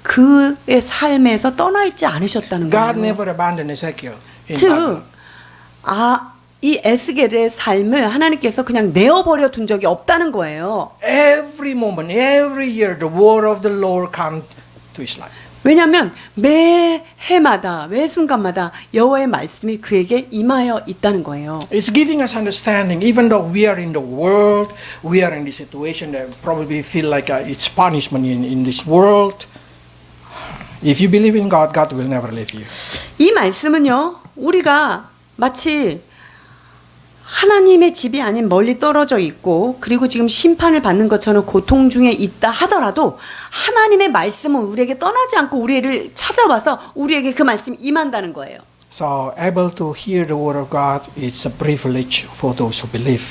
그의 삶에서 떠나 있지 않으셨다는 God 거예요. never abandoned Ezekiel. In 즉, Babylon. 이 에스겔의 삶을 하나님께서 그냥 내어버려 둔 적이 없다는 거예요. Every moment, every year, the word of the Lord comes to his life. 왜냐하면 매 해마다 매 순간마다 여호와의 말씀이 그에게 임하여 있다는 거예요. It's giving us understanding, even though we are in the world, we are in this situation that probably feel like it's punishment in this world. If you believe in God, God will never leave you. 이 말씀은요, 우리가 마치 하나님의 집이 아닌 멀리 떨어져 있고 그리고 지금 심판을 받는 것처럼 고통 중에 있다 하더라도 하나님의 말씀은 우리에게 떠나지 않고 우리를 찾아와서 우리에게 그 말씀이 임한다는 거예요. So able to hear the word of God is a privilege for those who believe.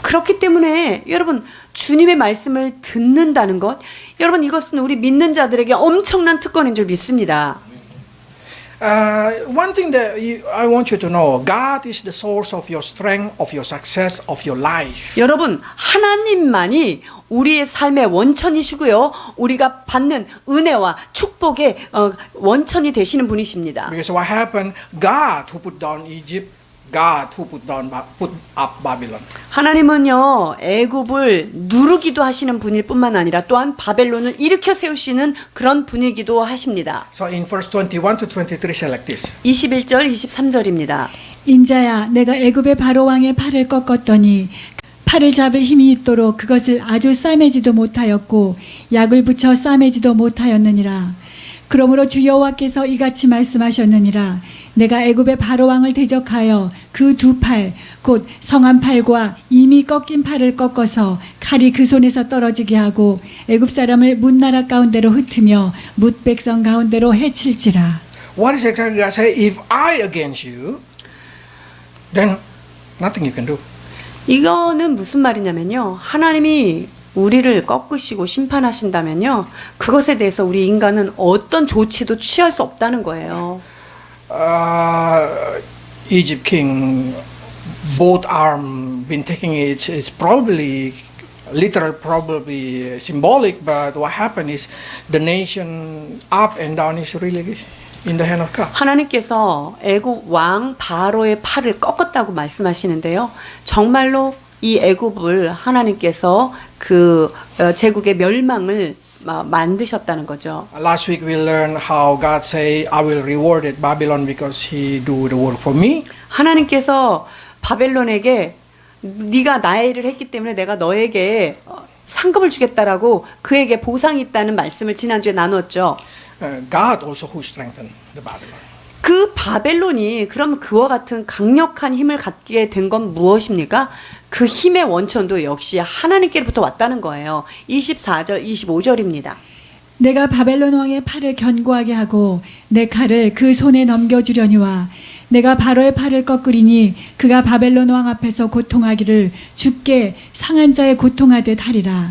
그렇기 때문에 여러분 주님의 말씀을 듣는다는 것, 여러분 이것은 우리 믿는 자들에게 엄청난 특권인 줄 믿습니다. One thing that I want you to know, God is the source of your strength, of your success, of your life. 여러분 하나님만이 우리의 삶의 원천이시고요. 우리가 받는 은혜와 축복의 원천이 되시는 분이십니다. Because what happened? God who put down Egypt, God who put up Babylon. 하나님은요 애굽을 누르기도 하시는 분일 뿐만 아니라 또한 바벨론을 일으켜 세우시는 그런 분이기도 하십니다. So in verse 21 to 23 say like this. 21절 23절입니다. 인자야 내가 애굽의 바로 왕의 팔을 꺾었더니 팔을 잡을 힘이 있도록 그것을 아주 싸매지도 못하였고 약을 붙여 싸매지도 못하였느니라. 그러므로 주 여호와께서 이같이 말씀하셨느니라. 내가 애굽의 바로 왕을 대적하여 그 두 팔 곧 성한 팔과 이미 꺾인 팔을 꺾어서 칼이 그 손에서 떨어지게 하고 애굽 사람을 뭇 나라 가운데로 흩으며 뭇 백성 가운데로 해칠지라. What is exactly God say? If I against you, then nothing you can do. 이거는 무슨 말이냐면요. 하나님이 우리를 꺾으시고 심판하신다면요. 그것에 대해서 우리 인간은 어떤 조치도 취할 수 없다는 거예요. Egypt king, both arm been taking it. It's probably literal, probably symbolic. But what happened is the nation up and down is really in the hand of God. 하나님께서 애굽 왕 바로의 팔을 꺾었다고 말씀하시는데요. 정말로 이 애굽을 하나님께서 그 제국의 멸망을 만드셨다는 거죠. Last week we learned how God say, "I will reward Babylon because he do the work for me." 하나님께서 바벨론에게 네가 나의 일을 했기 때문에 내가 너에게 상급을 주겠다라고 그에게 보상이 있다는 말씀을 지난주에 나눴죠. God also who strengthened the Babylon. 그 바벨론이 그럼 그와 같은 강력한 힘을 갖게 된 건 무엇입니까? 그 힘의 원천도 역시 하나님께로부터 왔다는 거예요. 24절, 25절입니다. 내가 바벨론 왕의 팔을 견고하게 하고 내 칼을 그 손에 넘겨주려니와 내가 바로의 팔을 꺾으리니 그가 바벨론 왕 앞에서 고통하기를 죽게 상한 자의 고통하듯 하리라.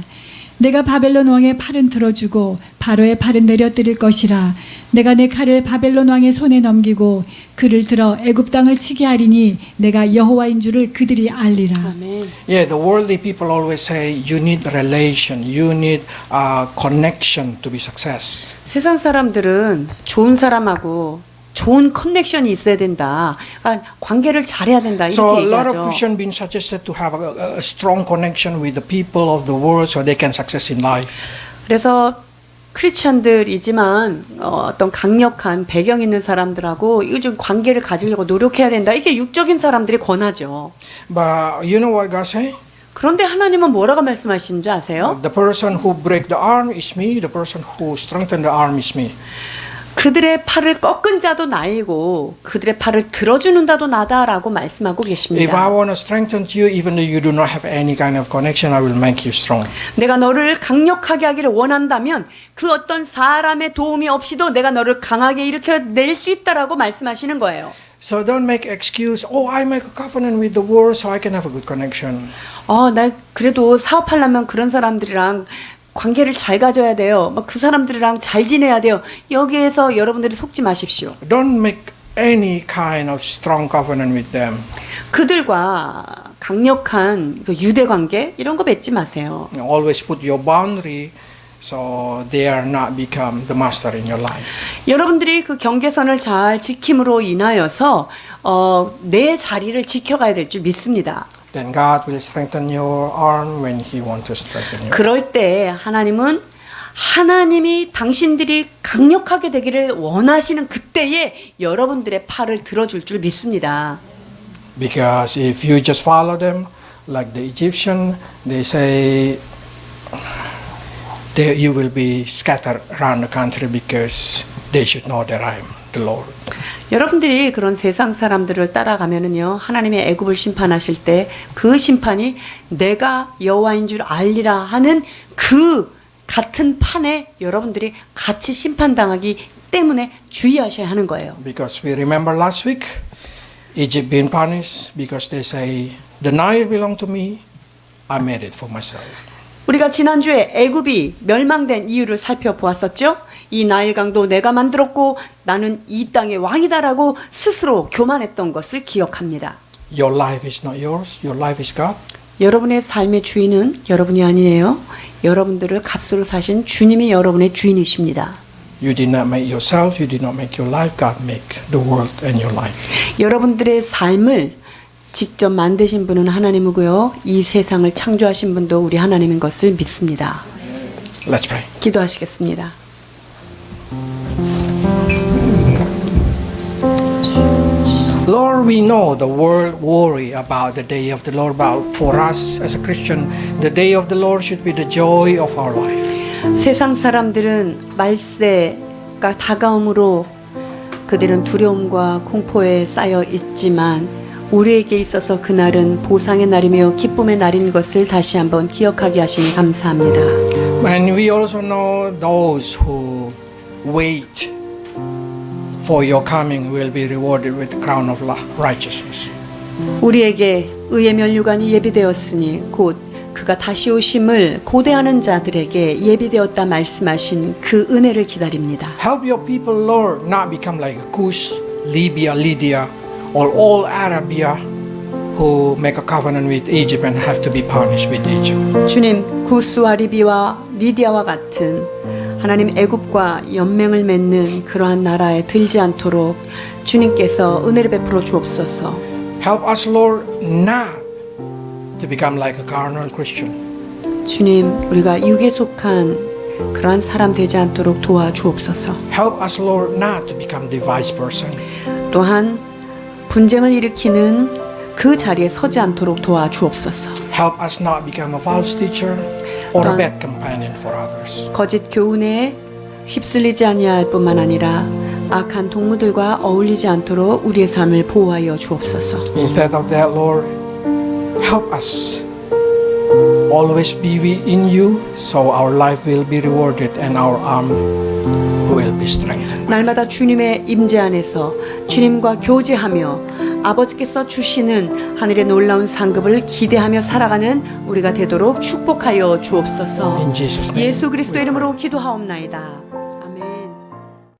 내가 바벨론 왕의 팔은 들어주고 바로의 발은 내려뜨릴 것이라. 내가 내 칼을 바벨론 왕의 손에 넘기고 그를 들어 애굽 땅을 치게 하리니 내가 여호와인 줄을 그들이 알리라. 아멘. Yeah, the worldly people always say you need relation, you need connection to be success. 세상 사람들은 좋은 사람하고 좋은 커넥션이 있어야 된다. 그러니까 관계를 잘해야 된다. So 이렇게 a lot of 얘기하죠. Christians being suggested to have a strong connection with the people of the world so they can success in life. 그래서 크리스천들이지만 어떤 강력한 배경 있는 사람들하고 이거 좀 관계를 가지려고 노력해야 된다. 이게 육적인 사람들이 권하죠. But you know what God say? 그런데 하나님은 뭐라고 말씀하시는지 아세요? The person who break the arm is me. The person who strengthen the arm is me. 그들의 팔을 꺾은 자도 나이고 그들의 팔을 들어주는 자도 나다라고 말씀하고 If I 계십니다. want to strengthen you, even though you do not have any kind of connection, I will make you strong. 내가 너를 강력하게 하기를 원한다면 그 어떤 사람의 도움이 없이도 내가 너를 강하게 일으켜낼 수 있다라고 말씀하시는 거예요. So don't make excuse. Oh, I make a covenant with the world so I can have a good connection. 나 그래도 사업하려면 그런 사람들이랑 관계를 잘 가져야 돼요. 막 그 사람들이랑 잘 지내야 돼요. 여기에서 여러분들이 속지 마십시오. Don't make any kind of strong covenant with them. 그들과 강력한 그 유대 관계 이런 거 맺지 마세요. Always put your boundary so they are not become the master in your life. 여러분들이 그 경계선을 잘 지킴으로 인하여서 내 자리를 지켜가야 될 줄 믿습니다. Then God will strengthen your arm when He wants to strengthen you. 그럴 때 하나님이 당신들이 강력하게 되기를 원하시는 그때에 여러분들의 팔을 들어줄 줄 믿습니다. Because if you just follow them, like the Egyptian, they say you will be scattered around the country because they should know that I am the Lord. 여러분들이 그런 세상 사람들을 따라가면은요, 하나님의 애굽을 심판하실 때 그 심판이 내가 여호와인 줄 알리라 하는 그 같은 판에 여러분들이 같이 심판당하기 때문에 주의하셔야 하는 거예요. Because we remember last week, Egypt being punished because they say the Nile belong to me, I made it for myself. 우리가 지난주에 애굽이 멸망된 이유를 살펴보았었죠. 이 나일강도 내가 만들었고 나는 이 땅의 왕이다라고 스스로 교만했던 것을 기억합니다. Your life is not yours, your life is God. 여러분의 삶의 주인은 여러분이 아니에요. 여러분들을 값으로 사신 주님이 여러분의 주인이십니다. You did not make yourself, you did not make your life, God make the world and your life. 여러분들의 삶을 직접 만드신 분은 하나님이고요. 이 세상을 창조하신 분도 우리 하나님인 것을 믿습니다. Let's pray. 기도하시겠습니다. Lord, we know the world worry about the day of the Lord, but for us as a Christian, the day of the Lord should be the joy of our life. 세상 사람들은 말세가 다가옴으로 그들은 두려움과 공포에 쌓여 있지만 우리에게 있어서 그날은 보상의 날이며 기쁨의 날인 것을 다시 한번 기억하게 하시니 감사합니다. And we also know those who wait for your coming will be rewarded with the crown of righteousness. 우리에게 의의 면류관이 예비되었으니 곧 그가 다시 오심을 고대하는 자들에게 예비되었다 말씀하신 그 은혜를 기다립니다. Help your people, Lord, not become like Cush, Libya, Lydia, or all Arabia who make a covenant with Egypt and have to be punished with Egypt. 주님, 구스와 리비와 리디아와 같은 하나님 애굽과 연맹을 맺는 그러한 나라에 들지 않도록 주님께서 은혜를 베풀어 주옵소서. Help us, Lord, not to become like a carnal Christian. 주님, 우리가 육에 속한 그러한 사람 되지 않도록 도와주옵소서. Help us, Lord, not to become devised person. 또한 분쟁을 일으키는 그 자리에 서지 않도록 도와주옵소서. Help us not become a false teacher or a bad companion for others. 거짓 교훈에 휩쓸리지 아니할 뿐만 아니라 악한 동무들과 어울리지 않도록 우리의 삶을 보호하여 주옵소서. Instead of that, Lord, help us always be in you so our life will be rewarded and our arm will be strengthened. 날마다 주님의 임재 안에서 주님과 교제하며 아버지께서 주시는 하늘의 놀라운 상급을 기대하며 살아가는 우리가 되도록 축복하여 주옵소서. In Jesus' name. 예수 그리스도 이름으로 기도하옵나이다.